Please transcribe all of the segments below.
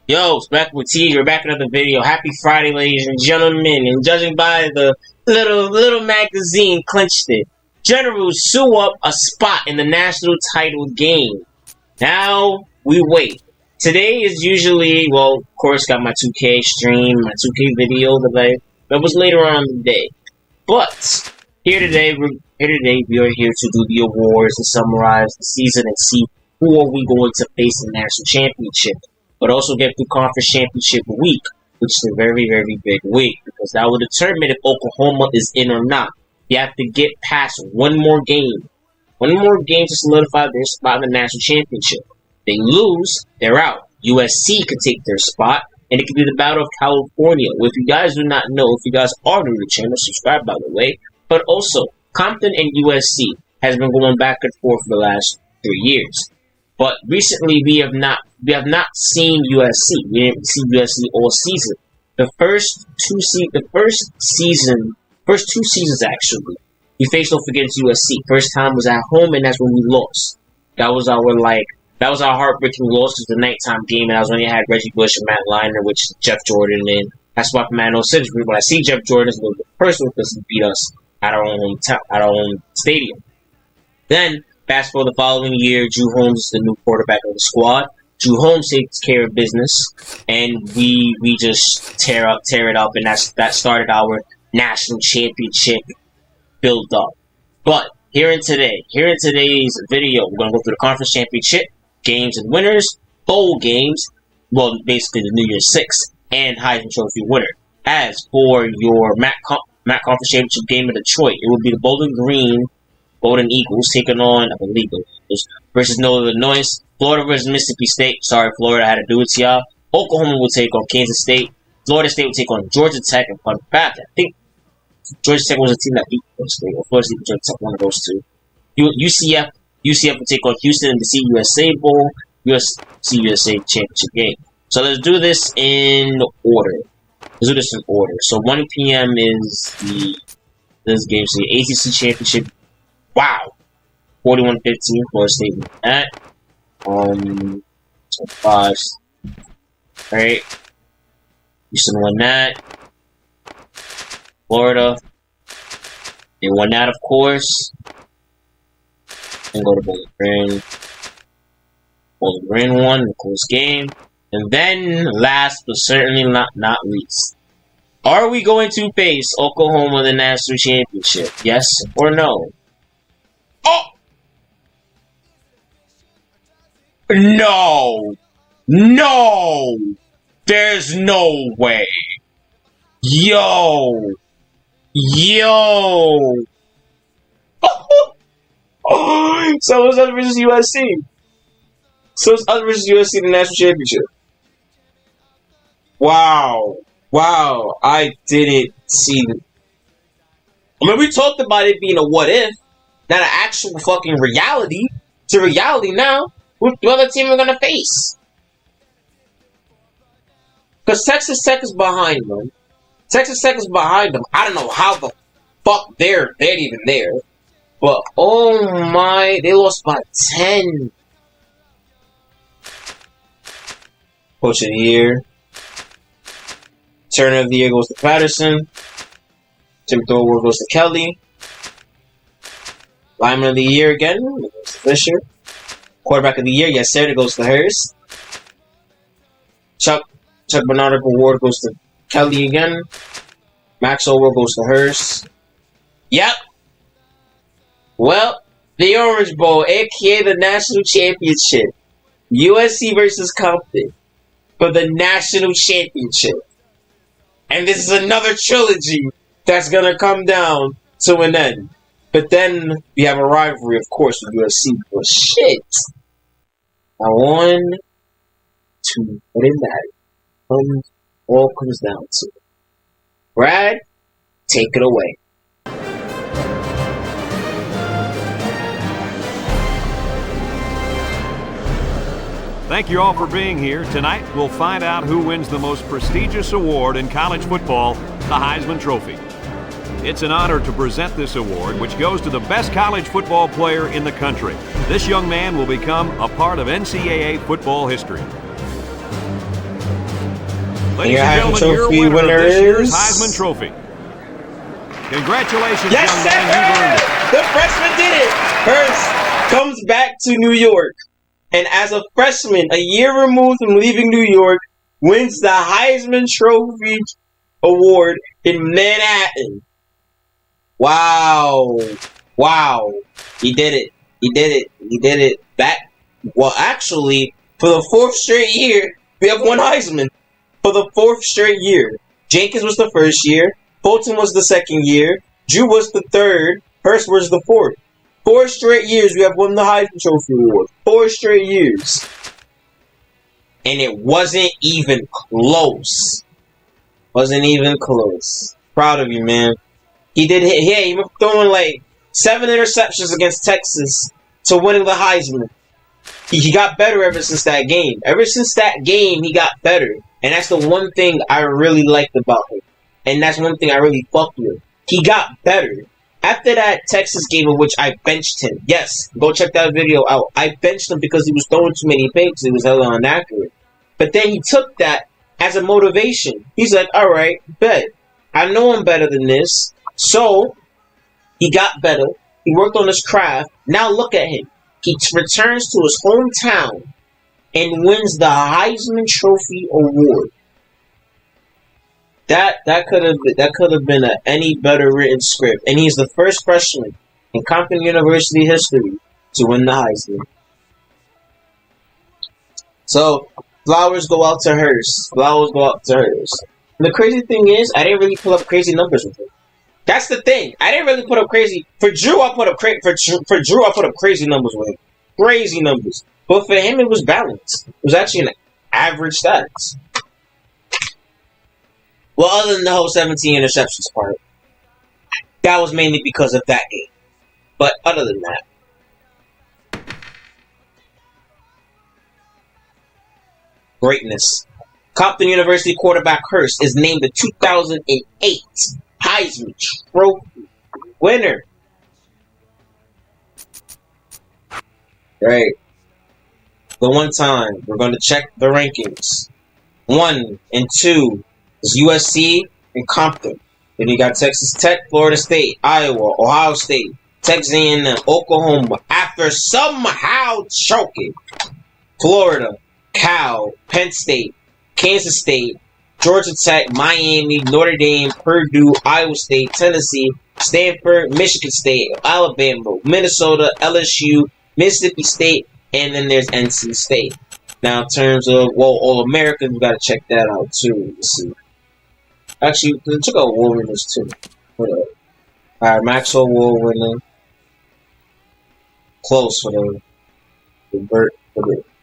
Yo, it's back with T. We're back in another video. Happy Friday, ladies and gentlemen. And judging by the little magazine clinched it, Generals sue up a spot in the national title game. Now we wait. Today is usually, well, of course, got my 2K stream, my 2K video that was later on in the day. But here today we are here to do the awards and summarize the season and see who are we going to face in the national championship. But also get through conference championship week, which is a very, very big week, because that will determine if Oklahoma is in or not. You have to get past one more game to solidify their spot in the national championship. They lose, they're out. USC could take their spot, and it could be the Battle of California. Well, if you guys do not know, if you guys are new to the channel, subscribe by the way. But also, Compton and USC has been going back and forth for the last 3 years. But recently, we have not seen USC. We didn't see USC all season. The first two seasons actually, we faced off against USC. First time was at home, and that's when we lost. That was our heartbreaking loss. It was the nighttime game, and I was when you had Reggie Bush and Matt Leinart, which Jeff Jordan, and that's why from no sense. When I see Jeff Jordan, it's a little bit personal because he beat us at our own stadium. Then, fast forward the following year, Drew Holmes is the new quarterback of the squad. Drew Holmes takes care of business, and we just tear it up, and that started our national championship build up. But here in today's video, we're gonna go through the conference championship games and winners, bowl games, well, basically the New Year's Six, and Heisman Trophy winner. As for your MAC Conference Championship game in Detroit, it will be the Golden Eagles taking on, I believe, versus Northern Illinois. Florida versus Mississippi State. Sorry, Florida, I had to do it to y'all. Oklahoma will take on Kansas State. Florida State will take on Georgia Tech. And fun fact, I think Georgia Tech was a team that beat Florida State. Or Florida State, Georgia Tech, one of those two. UCF will take on Houston in the CUSA Bowl. CUSA Championship game. So let's do this in order. So 1 p.m. is this game. So the ACC Championship. Wow. 41-15, Florida State won that. So 5. Alright. Houston won that. Florida. They won that, of course. And go to Bowling Green. Bowling Green won the close game. And then, last but certainly not least, are we going to face Oklahoma in the national championship? Yes or no? Oh! No! There's no way! Yo! So it's us versus USC. So it's us versus USC in the national championship. Wow, I didn't see it. I mean, we talked about it being a what if, not an actual fucking reality. It's a reality now. Who's the other team we're gonna face? Because Texas Tech is behind them. I don't know how the fuck they're even there. But, oh my, they lost by 10. Coach of the year. Turner of the year goes to Patterson. Tim Thorwald goes to Kelly. Lineman of the year again goes to Fisher. Quarterback of the year, yes sir, it goes to Hurst. Chuck Bernard Award goes to Kelly again. Max Over goes to Hurst. Yep. Well, the Orange Bowl, aka the national championship. USC versus Compton for the national championship. And this is another trilogy that's gonna come down to an end. But then we have a rivalry, of course, with USC. But shit. Now 1, 2, what is that? All comes down to it. Brad, take it away. Thank you all for being here. Tonight, we'll find out who wins the most prestigious award in college football, the Heisman Trophy. It's an honor to present this award, which goes to the best college football player in the country. This young man will become a part of NCAA football history. Ladies your and Heisman gentlemen, your Trophy winner winner of this year's is... Heisman Trophy. Congratulations, Yes, young sir! man. You've earned it. The freshman did it! Hurst comes back to New York, and as a freshman, a year removed from leaving New York, wins the Heisman Trophy Award in Manhattan. Wow. Wow. He did it. He did it. He did it. Well, actually, for the 4th straight year, we have one Heisman. For the 4th straight year. Jenkins was the 1st year. Fulton was the 2nd year. Drew was the 3rd. Hurst was the 4th. 4 straight years we have won the Heisman Trophy Award. 4 straight years. And it wasn't even close. Wasn't even close. Proud of you, man. He did hit. Yeah, he was throwing like 7 interceptions against Texas to winning the Heisman. He got better ever since that game. Ever since that game, he got better. And that's the one thing I really liked about him. And that's one thing I really fucked with. He got better. After that Texas game in which I benched him. Yes, go check that video out. I benched him because he was throwing too many picks. He was hella inaccurate. But then he took that as a motivation. He's like, alright, bet. I know I'm better than this. So, he got better. He worked on his craft. Now look at him. He returns to his hometown and wins the Heisman Trophy Award. That could have been any better written script. And he's the first freshman in Compton University history to win the Heisman. So, flowers go out to Hurst. Flowers go out to Hurst. And the crazy thing is, I didn't really pull up crazy numbers with him. That's the thing. I didn't really put up crazy. For Drew, I put up crazy numbers with him. Crazy numbers. But for him, it was balanced. It was actually an average stats. Well, other than the whole 17 interceptions part, that was mainly because of that game. But other than that, greatness. Compton University quarterback Hurst is named the 2008 Heisman Trophy winner. Right. The one time we're going to check the rankings. 1 and 2 is USC and Compton. Then you got Texas Tech, Florida State, Iowa, Ohio State, Texas A&M, Oklahoma. After somehow choking, Florida, Cal, Penn State, Kansas State, Georgia Tech, Miami, Notre Dame, Purdue, Iowa State, Tennessee, Stanford, Michigan State, Alabama, Minnesota, LSU, Mississippi State, and then there's NC State. Now, in terms of, well, All-Americans, we gotta check that out, too. Let's see. Actually, check out award winners, too. Alright, Maxwell Award winner. Close for the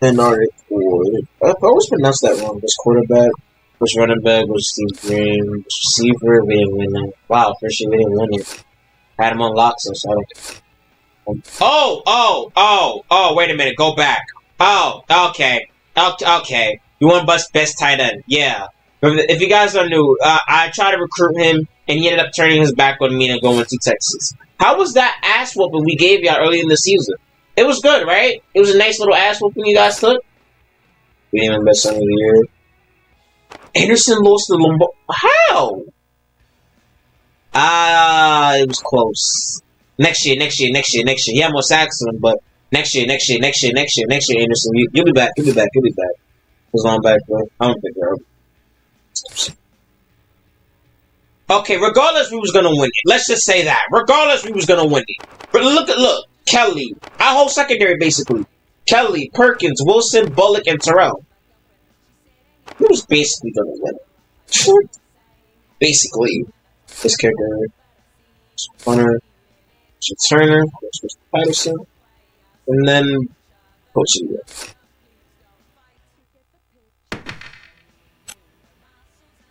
Henry Award. I always pronounced that wrong. This quarterback, first running back was Steve Green. Receiver, we didn't win that. Wow, first year we didn't win it. Had him on lock, so I don't. Wait a minute, go back. Oh, okay. Okay. You won best tight end. Yeah. If you guys are new, I tried to recruit him, and he ended up turning his back on me and going to Texas. How was that ass whooping we gave y'all early in the season? It was good, right? It was a nice little ass whooping you guys took. We didn't even best son of the year. Anderson lost to Lombardi. How? It was close. Next year. Yeah, more sacks than him, but next year, Anderson, you'll be back. Who's on back, bro? I don't think they're. Okay, regardless, we was gonna win it. Let's just say that. Regardless, we was gonna win it. But look, Kelly, our whole secondary basically. Kelly, Perkins, Wilson, Bullock, and Terrell. We was basically gonna win it. Basically, this character, Hunter. Turner, Patterson, and then Coach Lee.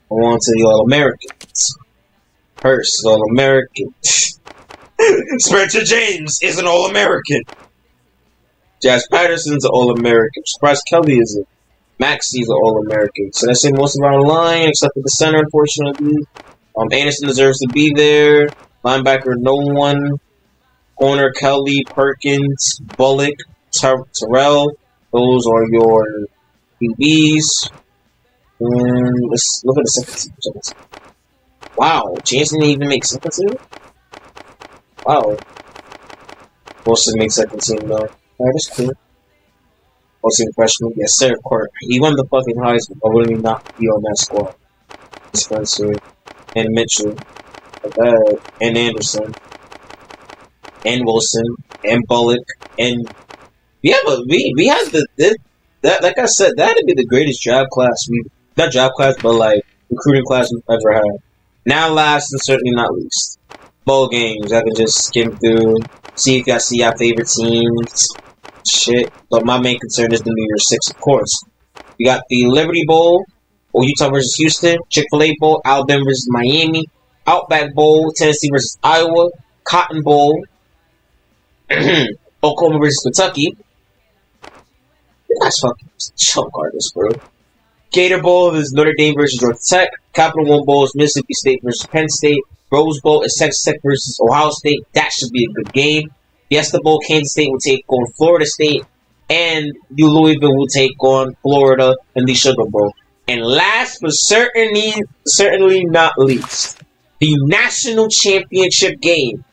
On to the All-Americans. Hurst, All-American. Spencer James is an All-American. Jazz Patterson's an All-American. Surprise Kelly is it. Maxey's an All-American. So that's in most of our line, except for the center, unfortunately. Anderson deserves to be there. Linebacker, no one. Corner, Kelly, Perkins, Bullock, Terrell. Those are your QBs. And let's look at the second team. Wow, James didn't even make second team? Wow. Wilson made second team though. Alright, that's cool. Wilson freshman. Yes, sir, Court. He won the fucking Heisman, but wouldn't he not be on that squad? Spencer. And Mitchell. And Anderson. And Wilson. And Bullock. And yeah, but we had that like I said, that would be the greatest draft class not draft class, but like recruiting class we've ever had. Now last and certainly not least. Bowl games. I can just skim through, see if y'all see our favorite teams. Shit. But my main concern is the New Year's Six, of course. We got the Liberty Bowl, or Utah versus Houston, Chick-fil-A Bowl, Alabama versus Miami, Outback Bowl, Tennessee versus Iowa, Cotton Bowl, Oklahoma versus Kentucky. You guys fucking choke artists, bro. Gator Bowl is Notre Dame versus Georgia Tech. Capital One Bowl is Mississippi State versus Penn State. Rose Bowl is Texas Tech versus Ohio State. That should be a good game. Fiesta Bowl, Kansas State will take on Florida State. And Louisville will take on Florida in the Sugar Bowl. And last but certainly not least, the National Championship game.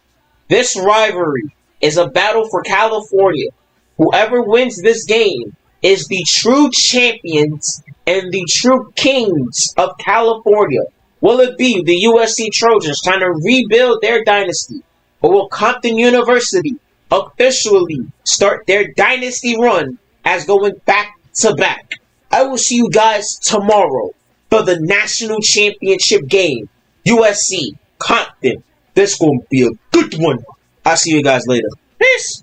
This rivalry is a battle for California. Whoever wins this game is the true champions and the true kings of California. Will it be the USC Trojans trying to rebuild their dynasty? Or will Compton University officially start their dynasty run as going back to back? I will see you guys tomorrow for the National Championship game. USC, Compton. This is going to be a good one. I'll see you guys later. Peace.